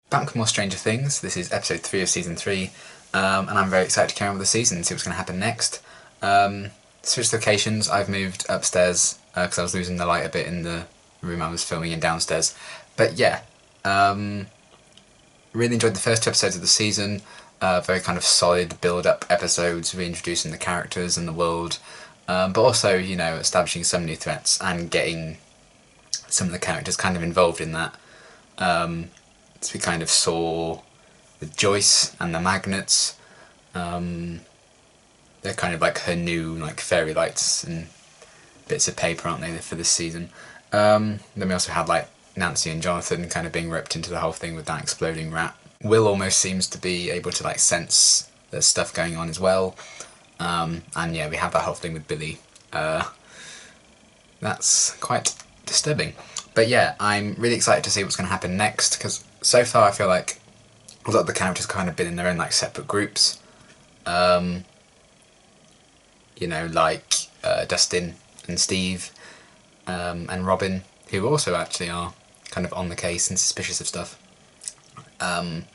back with more Stranger Things. This is episode 3 of season 3, and I'm very excited to carry on with the season and see what's going to happen next. Switched locations. I've moved upstairs because I was losing the light a bit in the room I was filming in downstairs. But yeah, really enjoyed the first 2 episodes of the season. Very kind of solid build-up episodes, reintroducing the characters and the world, but also, you know, establishing some new threats and getting some of the characters kind of involved in that. So we kind of saw with Joyce and the magnets. They're kind of like her new like fairy lights and bits of paper, aren't they, for this season? Then we also had like Nancy and Jonathan kind of being roped into the whole thing with that exploding rat. Will almost seems to be able to like sense there's stuff going on as well. And yeah, we have that whole thing with Billy. That's quite disturbing. But yeah, I'm really excited to see what's going to happen next, because so far I feel like a lot of the characters kind of been in their own like separate groups. You know, like Dustin and Steve and Robin, who also actually are kind of on the case and suspicious of stuff. And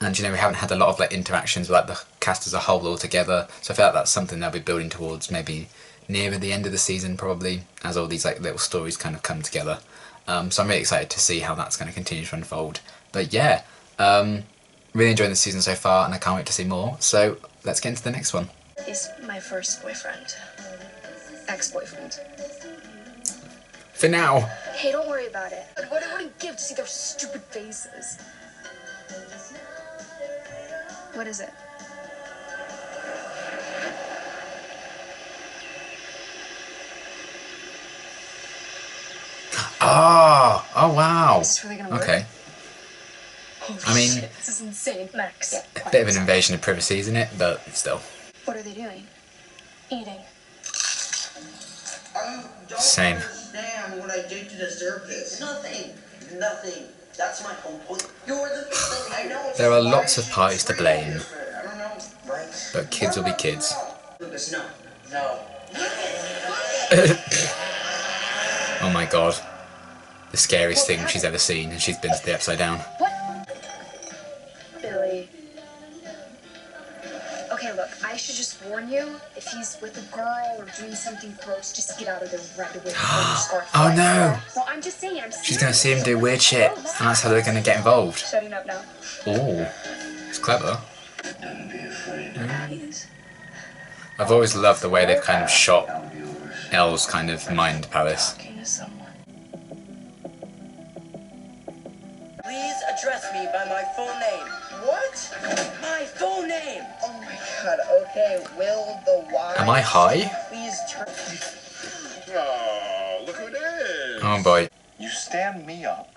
you know, we haven't had a lot of like interactions with like the cast as a whole all together, so I feel like that's something they'll be building towards maybe nearer the end of the season, probably, as all these like little stories kind of come together. So I'm really excited to see how that's going to continue to unfold. But yeah, really enjoying the season so far, and I can't wait to see more. So let's get into the next one. He's my first boyfriend. Ex-boyfriend. For now. Hey, don't worry about it. What would he give to see their stupid faces? What is it? Oh wow. Is this really gonna work? Okay. Holy I mean, shit, this is insane. Max. Yeah, a bit of an invasion of privacy, isn't it? But still. What are they doing? Eating. Same. Understand what I did to deserve this. Nothing. That's my whole point. You're the big thing. I know. There are lots of parties to blame, I don't know. Right? but kids will be kids. Lucas, no. Oh my god. The scariest thing she's ever seen, and she's been to the Upside Down. What? Billy. Okay, look, I should just warn you, if he's with a girl or doing something gross, just get out of there right away before you start Oh no! Well, I'm just saying, She's gonna see him do weird shit, and that's how they're gonna get involved. Shutting up now. Ooh, it's clever. Don't be afraid. I've always loved the way they've kind of shot Elle's kind of mind palace. Please address me by my full name. What? My full name! Oh my god, okay. Will the wise... Am I high? Please turn... Oh, look who it is. Oh boy. You stand me up.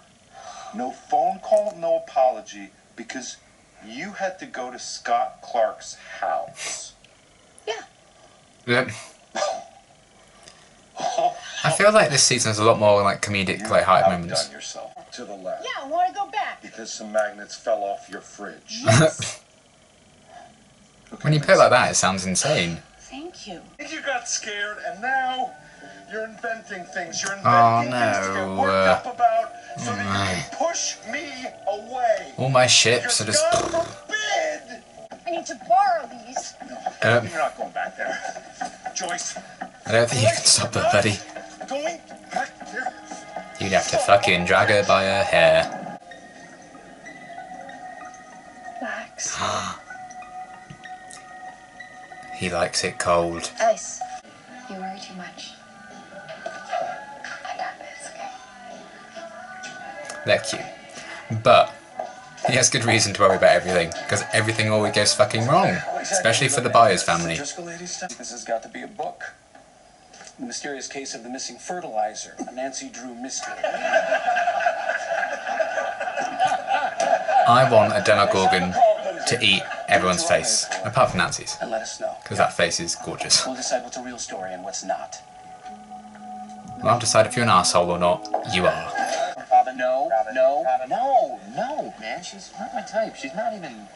No phone call, no apology, because you had to go to Scott Clark's house. Yep. I feel like this season has a lot more like comedic, light-hearted moments. Outdone yourself. To the left. Yeah, I want to go back. Because some magnets fell off your fridge. When you put it like that, it sounds insane. Thank you. I think you got scared, and now you're inventing things. You're Oh, inventing things to get no. worked up about so that you can push me away. All my ships are Because just... God forbid! I need to borrow these. You're not going back there. Joyce. I don't think you can stop that, buddy. Going back there. You'd have to fucking drag her by her hair. Max. He likes it cold. Ice. You worry too much. I got this, okay? They're cute. But he has good reason to worry about everything, because everything always goes fucking wrong. Especially for the Byers family. This has got to be a book. The Mysterious Case of the Missing Fertilizer, a Nancy Drew mystery. I want a Demogorgon to eat everyone's face, apart from Nancy's, And let us know. because that face is gorgeous. We'll decide what's a real story and what's not. Well, I'll decide if you're an asshole or not. You are. Robin, no, man. She's not my type. She's not even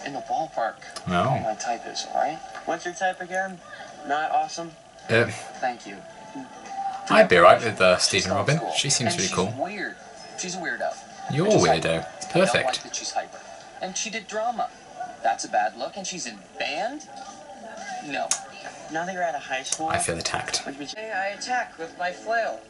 in the ballpark. No. My type is, alright? What's your type again? Not awesome? Thank you. I'd be alright with Steve and Robin. She seems And really she's cool. Weird. She's a weirdo. You're Which is weirdo. hyper. It's I don't like perfect. that she's hyper. And she did drama. That's a bad look. And she's in band? No. Now that you're out of high school, I feel attacked. hey, I attack with my flail.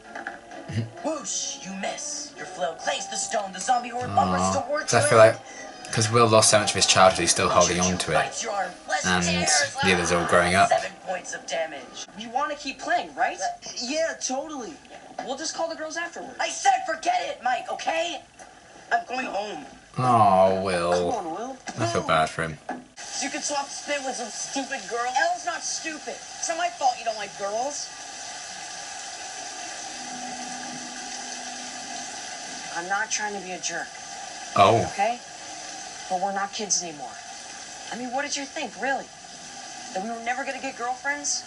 Whoosh! You miss. Your flail clanks the stone. The zombie horde bumpers towards I you. feel like, because Will lost so much of his childhood, he's still holding on to it. Bites your arm. Flesh And tears. the others are all growing up. 7 points of damage. You want to keep playing, right? Yeah, totally. We'll just call the girls afterwards. I said forget it, Mike, okay? I'm going home. Oh, Come Will. on, Will. I feel bad for him. So you can swap spit with some stupid girl? Elle's not stupid. It's not my fault you don't like girls. I'm not trying to be a jerk, Oh. okay? But we're not kids anymore. I mean, what did you think, really? That we were never gonna get girlfriends?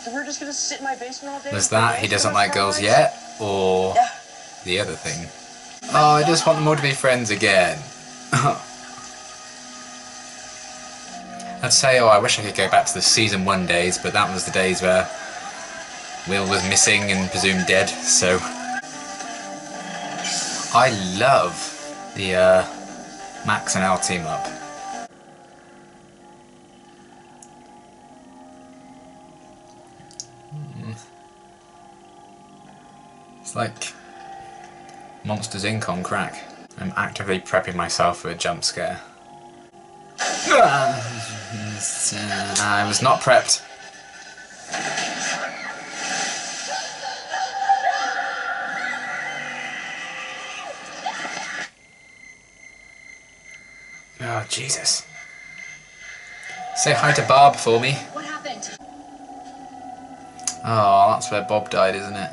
That we were just gonna sit in my basement all day? Was and play that he games doesn't with our like girls friends? yet? Or Yeah. the other thing? Oh, I just want them all to be friends again. I'd say, oh, I wish I could go back to the season 1 days, but that was the days where Will was missing and presumed dead, so... I love the Max and Elle team up. It's like Monsters Inc. on crack. I'm actively prepping myself for a jump scare. I was not prepped. Oh, Jesus. Say hi to Barb for me. What happened? Oh, that's where Bob died, isn't it?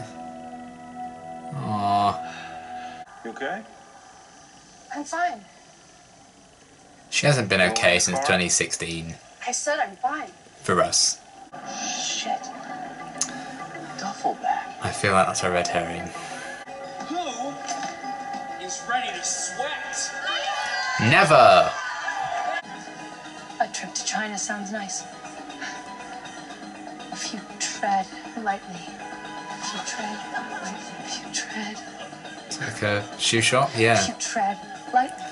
Oh. You okay? I'm fine. She hasn't been okay since 2016. I said I'm fine. For us. Shit. Duffel bag. I feel like that's a red herring. Who is ready to sweat? Never! A trip to China sounds nice. If you tread lightly, if you tread lightly, if you tread, It's like a shoe shop? if Yeah. you tread lightly.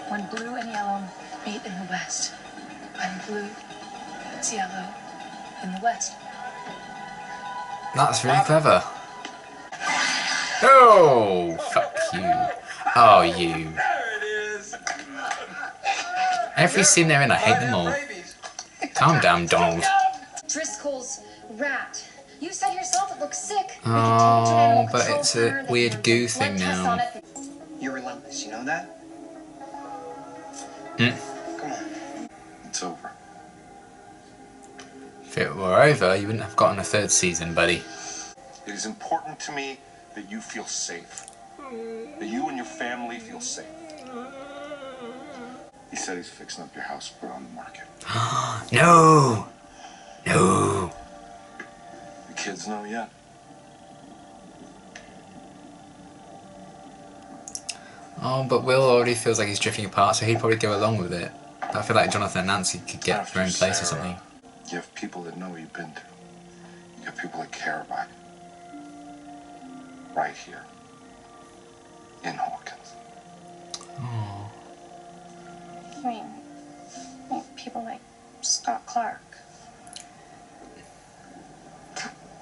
When blue and yellow meet in the west, when blue meets yellow in the west. That's really clever. Oh, fuck you. Oh, you. Every scene they're in, I hate them all. Calm down, Donald. Driscoll's rat. You said yourself it looks sick. We can Oh, talk to an animal but control it's a center, they weird can goo do blood thing tests now. on it. You're relentless, you know that? Mm. Come on. It's over. If it were over, you wouldn't have gotten a 3rd season, buddy. It is important to me that you feel safe. That you and your family feel safe. He said he's fixing up your house to put it on the market. No! No! The kids know yet? Oh, but Will already feels like he's drifting apart, so he'd probably go along with it. But I feel like Jonathan and Nancy could get After their own place or Sarah, something. You have people that know what you've been through. You have people that care about you. Right here. In Hawkins. I mean, people like Scott Clark.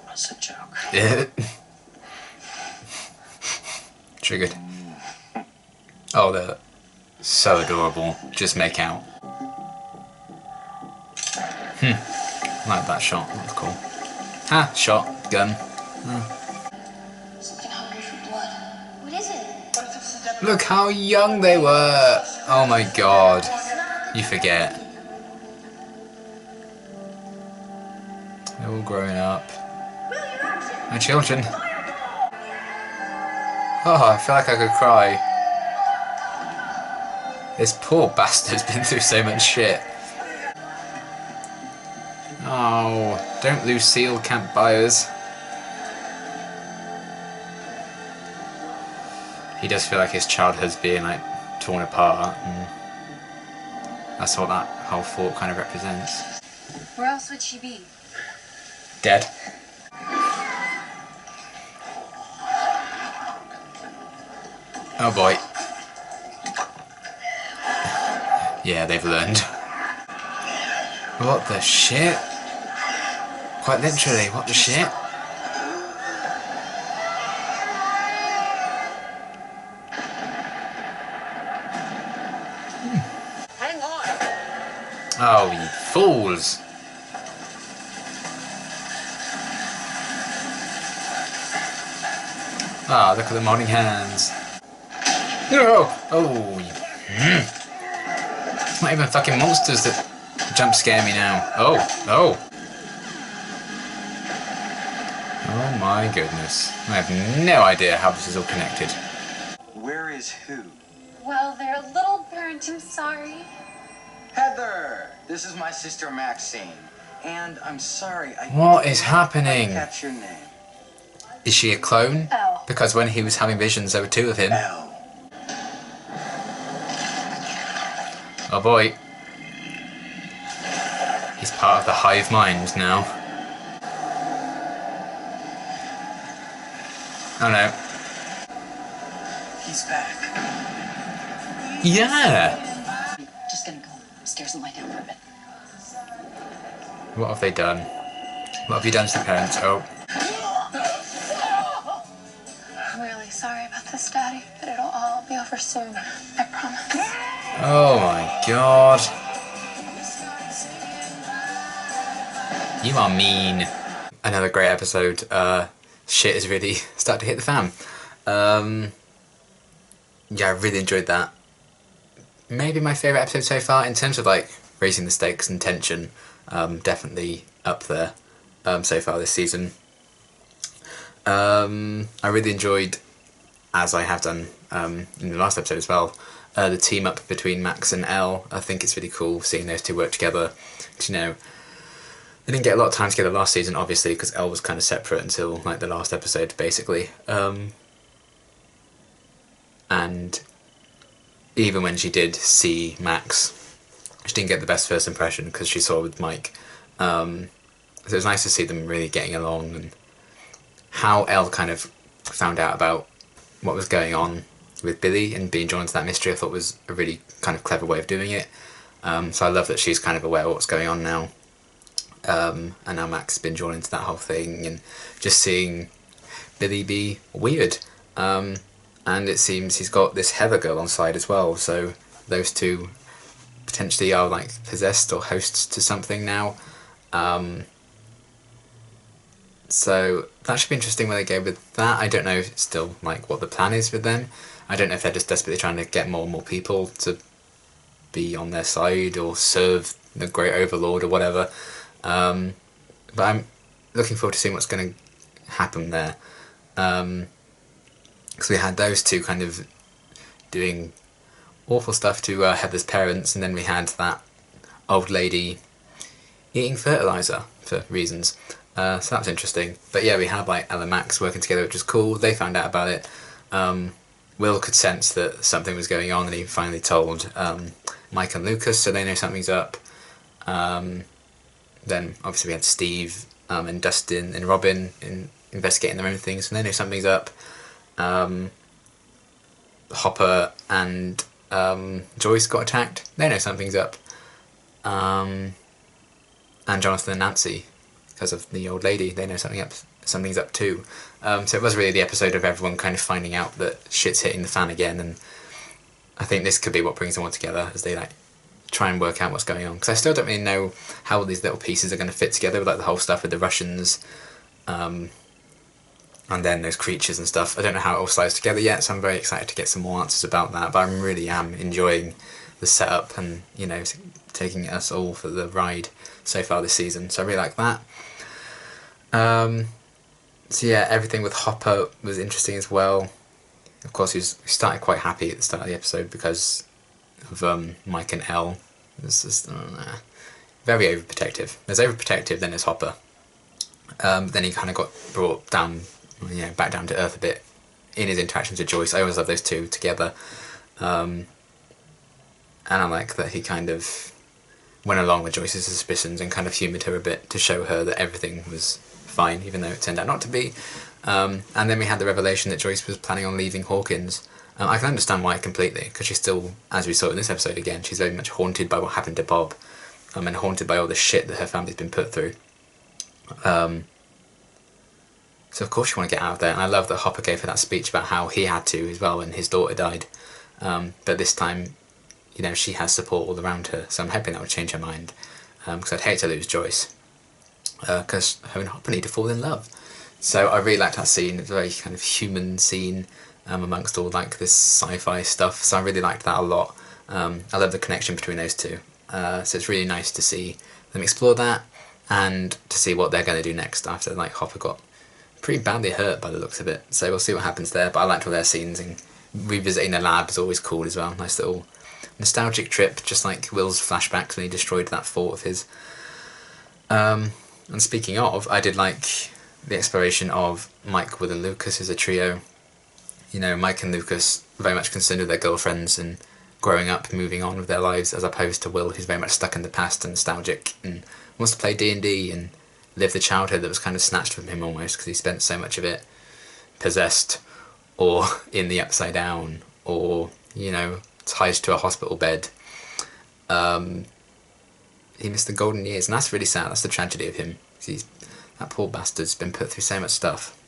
That's a joke. Triggered. Oh, they're so adorable. Just make out. I like that shot. That's cool. Ah, shot. Gun. Something hungry for blood. What is it? Look how young they were! Oh my god. You forget. They're all growing up. My children. Oh, I feel like I could cry. This poor bastard's been through so much shit. Oh, don't Lucille can't buy us. He does feel like his childhood's being like torn apart, and that's what that whole fort kind of represents. Where else would she be? Dead. Oh boy. Yeah, they've learned. What the shit? Quite literally, what the shit? Hang on. Oh, you fools! Ah, look at the modding hands. No! Oh, It's not even fucking monsters that jump scare me now. Oh. Oh my goodness. I have no idea how this is all connected. Where is who? Well, they're a little burnt. I'm sorry. Heather! This is my sister Maxine. And I'm sorry, What is happening? didn't catch your name. Is she a clone? Elle. Because when he was having visions, there were two of him. Elle. Oh boy. He's part of the hive mind now. Oh no. He's back. Yeah! Just gonna go upstairs and lie down for a bit. What have they done? What have you done to the parents? Oh. I'm really sorry about this, Daddy, but it'll all be over soon. I promise. Oh my god. You are mean. Another great episode. Shit is really starting to hit the fan. Yeah, I really enjoyed that. Maybe my favourite episode so far in terms of like raising the stakes and tension. Definitely up there so far this season. I really enjoyed, as I have done in the last episode as well, the team up between Max and Elle. I think it's really cool seeing those two work together. 'Cause, you know, they didn't get a lot of time together last season, obviously, because Elle was kind of separate until like the last episode, basically. And even when she did see Max, she didn't get the best first impression because she saw with Mike. So it was nice to see them really getting along, and how Elle kind of found out about what was going on with Billy and being drawn into that mystery, I thought was a really kind of clever way of doing it. So I love that she's kind of aware of what's going on now. And now Max has been drawn into that whole thing, and just seeing Billy be weird. And it seems he's got this Heather girl on side as well, so those two potentially are like possessed or hosts to something now. So that should be interesting where they go with that. I don't know still like what the plan is with them. I don't know if they're just desperately trying to get more and more people to be on their side or serve the Great Overlord or whatever. But I'm looking forward to seeing what's going to happen there. Because we had those two kind of doing awful stuff to Heather's parents, and then we had that old lady eating fertilizer for reasons. So that was interesting. But yeah, we had like Elle and Max working together, which was cool. They found out about it. Will could sense that something was going on, and he finally told Mike and Lucas, so they know something's up. Then obviously we had Steve and Dustin and Robin investigating their own things, so they know something's up. Hopper and Joyce got attacked, they know something's up. And Jonathan and Nancy, because of the old lady, they know something's up too. So it was really the episode of everyone kind of finding out that shit's hitting the fan again, and I think this could be what brings them all together as they like try and work out what's going on. Because I still don't really know how all these little pieces are going to fit together, with like the whole stuff with the Russians, and then those creatures and stuff. I don't know how it all slides together yet, so I'm very excited to get some more answers about that. But I really am enjoying the setup and, you know, taking us all for the ride so far this season. So I really like that. So yeah, everything with Hopper was interesting as well. Of course, we started quite happy at the start of the episode because of Mike and Elle. It's just very overprotective. There's overprotective, then there's Hopper. Then he kind of got brought down, you know, back down to earth a bit in his interactions with Joyce. I always love those two together. And I like that he kind of went along with Joyce's suspicions and kind of humoured her a bit to show her that everything was fine, even though it turned out not to be. And then we had the revelation that Joyce was planning on leaving Hawkins. I can understand why completely, because she's still, as we saw in this episode again, she's very much haunted by what happened to Bob, and haunted by all the shit that her family's been put through. So of course you want to get out of there, and I love that Hopper gave her that speech about how he had to as well when his daughter died. But this time, you know, she has support all around her, so I'm hoping that would change her mind, because I'd hate to lose Joyce, because her and Hopper need to fall in love. So I really liked that scene. It's a very kind of human scene amongst all like this sci-fi stuff, so I really liked that a lot. I love the connection between those two, so it's really nice to see them explore that, and to see what they're going to do next after like Hopper got pretty badly hurt by the looks of it. So we'll see what happens there, but I liked all their scenes, and revisiting the lab is always cool as well. Nice little nostalgic trip, just like Will's flashbacks when he destroyed that fort of his. And speaking of, I did like the exploration of Mike, Will and Lucas as a trio. You know, Mike and Lucas very much concerned with their girlfriends and growing up, moving on with their lives, as opposed to Will, who's very much stuck in the past and nostalgic and wants to play D&D and live the childhood that was kind of snatched from him almost, because he spent so much of it possessed or in the Upside Down or, you know, tied to a hospital bed. He missed the golden years, and that's really sad. That's the tragedy of him. That poor bastard's been put through so much stuff,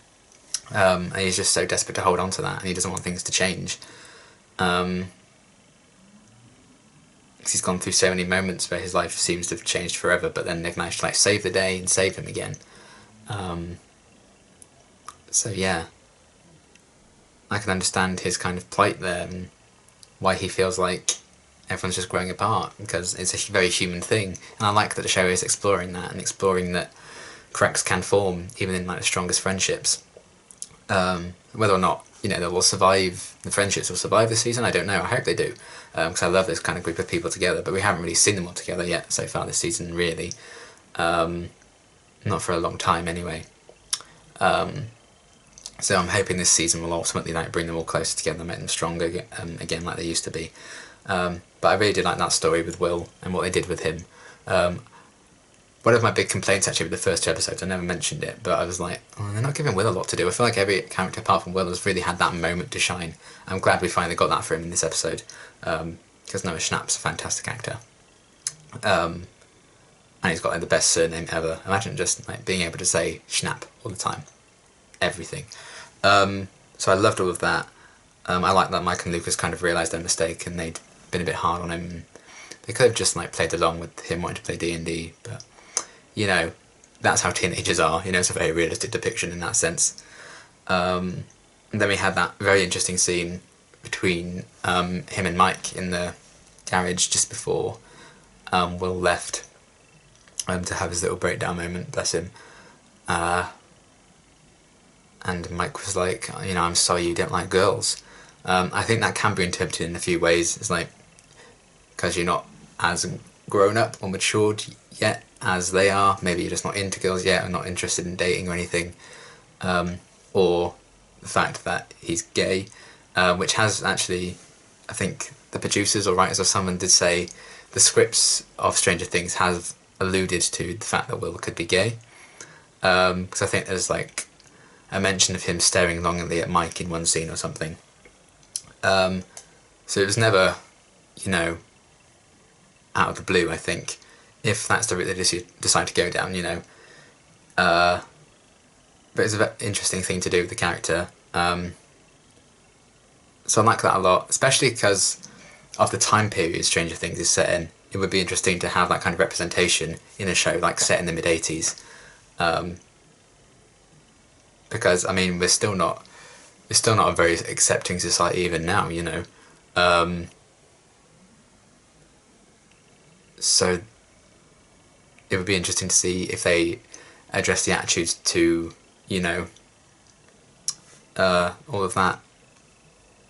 and he's just so desperate to hold on to that, and he doesn't want things to change. He's gone through so many moments where his life seems to have changed forever, but then they've managed to like save the day and save him again. So yeah, I can understand his kind of plight there, and why he feels like everyone's just growing apart, because it's a very human thing. And I like that the show is exploring that, and exploring that cracks can form even in like the strongest friendships. Whether or not, you know, they will survive, the friendships will survive this season, I don't know. I hope they do, because I love this kind of group of people together, but we haven't really seen them all together yet so far this season, really. Not for a long time anyway. So I'm hoping this season will ultimately like bring them all closer together and make them stronger again like they used to be. But I really did like that story with Will and what they did with him. One of my big complaints actually with the first 2 episodes, I never mentioned it, but I was like, oh, they're not giving Will a lot to do. I feel like every character apart from Will has really had that moment to shine. I'm glad we finally got that for him in this episode, because Noah Schnapp's a fantastic actor. And he's got like the best surname ever. Imagine just like being able to say Schnapp all the time. Everything. So I loved all of that. I like that Mike and Lucas kind of realised their mistake, and they'd been a bit hard on him. They could have just like played along with him wanting to play D&D, but you know, that's how teenagers are. You know, it's a very realistic depiction in that sense. And then we had that very interesting scene between him and Mike in the garage just before Will left, to have his little breakdown moment, bless him. And Mike was like, you know, I'm sorry you don't like girls. I think that can be interpreted in a few ways. It's like, because you're not as grown up or matured yet as they are. Maybe you're just not into girls yet, or not interested in dating or anything. Or the fact that he's gay, which has actually, I think the producers or writers or someone did say the scripts of Stranger Things have alluded to the fact that Will could be gay. Because I think there's like a mention of him staring longingly at Mike in one scene or something. So it was never, you know, out of the blue, I think, if that's the route they decide to go down, you know. But it's a very interesting thing to do with the character. So I like that a lot, especially because of the time period Stranger Things is set in. It would be interesting to have that kind of representation in a show like set in the mid-80s. Because, I mean, we're still not a very accepting society even now, you know. So it would be interesting to see if they address the attitudes to, you know, all of that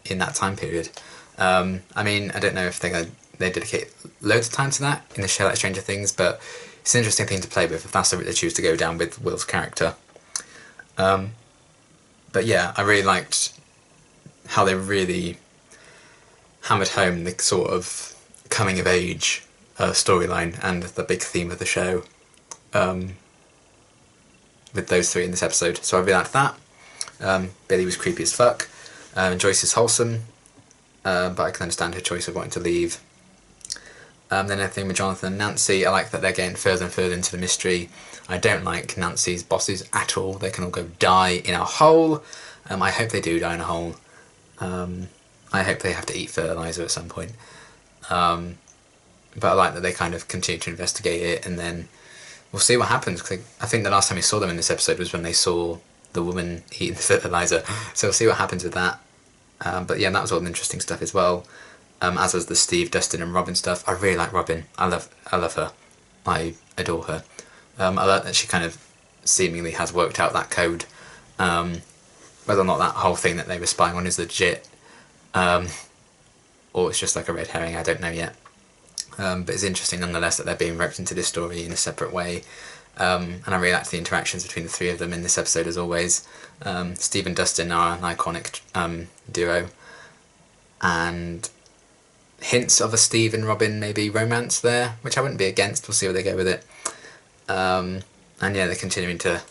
in that time period. I mean, I don't know if they dedicate loads of time to that in a show like Stranger Things, but it's an interesting thing to play with if that's the route they choose to go down with Will's character. But yeah, I really liked how they really hammered home the sort of coming of age storyline and the big theme of the show with those 3 in this episode. So I really liked that. Billy was creepy as fuck. Joyce is wholesome. but I can understand her choice of wanting to leave. Then everything with Jonathan and Nancy, I like that they're getting further and further into the mystery. I don't like Nancy's bosses at all. They can all go die in a hole. I hope they do die in a hole. I hope they have to eat fertiliser at some point. But I like that they kind of continue to investigate it, and then we'll see what happens. Cause I think the last time we saw them in this episode was when they saw the woman eating the fertiliser. So we'll see what happens with that. But yeah, that was all interesting stuff as well. As was the Steve, Dustin and Robin stuff. I really like Robin. I love her. I adore her. I like that she kind of seemingly has worked out that code. Whether or not that whole thing that they were spying on is legit, or it's just like a red herring, I don't know yet. But it's interesting nonetheless that they're being roped into this story in a separate way. And I really liked the interactions between the three of them in this episode as always. Steve and Dustin are an iconic duo, and hints of a Steve and Robin maybe romance there, which I wouldn't be against. We'll see where they go with it. And yeah, they're continuing to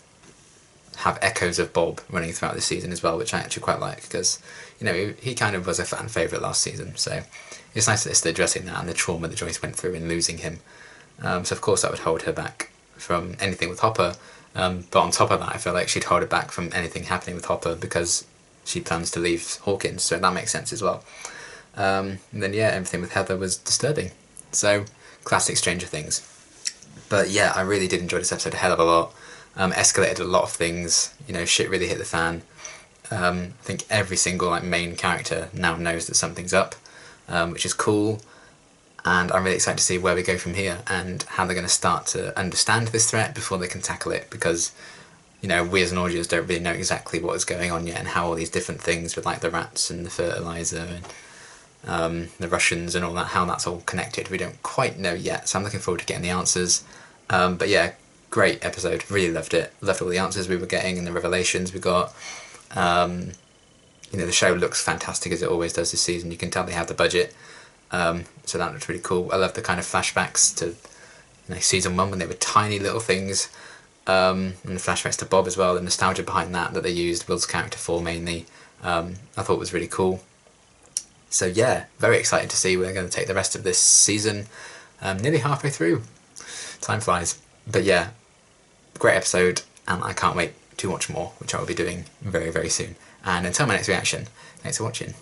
have echoes of Bob running throughout the season as well, which I actually quite like, because, you know, he kind of was a fan favourite last season, so it's nice that they're addressing that and the trauma that Joyce went through in losing him. So of course that would hold her back from anything with Hopper, but on top of that I feel like she'd hold it back from anything happening with Hopper because she plans to leave Hawkins, so that makes sense as well. And then yeah, everything with Heather was disturbing, so classic Stranger Things. But yeah, I really did enjoy this episode a hell of a lot. Escalated a lot of things, you know, shit really hit the fan. I think every single like main character now knows that something's up, which is cool, and I'm really excited to see where we go from here and how they're going to start to understand this threat before they can tackle it, because, you know, we as an audience don't really know exactly what is going on yet and how all these different things with like the rats and the fertiliser and the Russians and all that, how that's all connected, we don't quite know yet, so I'm looking forward to getting the answers. But yeah, great episode, really loved it, loved all the answers we were getting and the revelations we got. You know, the show looks fantastic as it always does this season. You can tell they have the budget, so that looks really cool. I love the kind of flashbacks to, you know, season 1 when they were tiny little things, and the flashbacks to Bob as well, the nostalgia behind that they used Will's character for mainly, I thought was really cool. So yeah, very excited to see where they're going to take the rest of this season. Nearly halfway through, time flies. But yeah, great episode, and I can't wait to watch more, which I will be doing very, very soon. And until my next reaction, thanks for watching.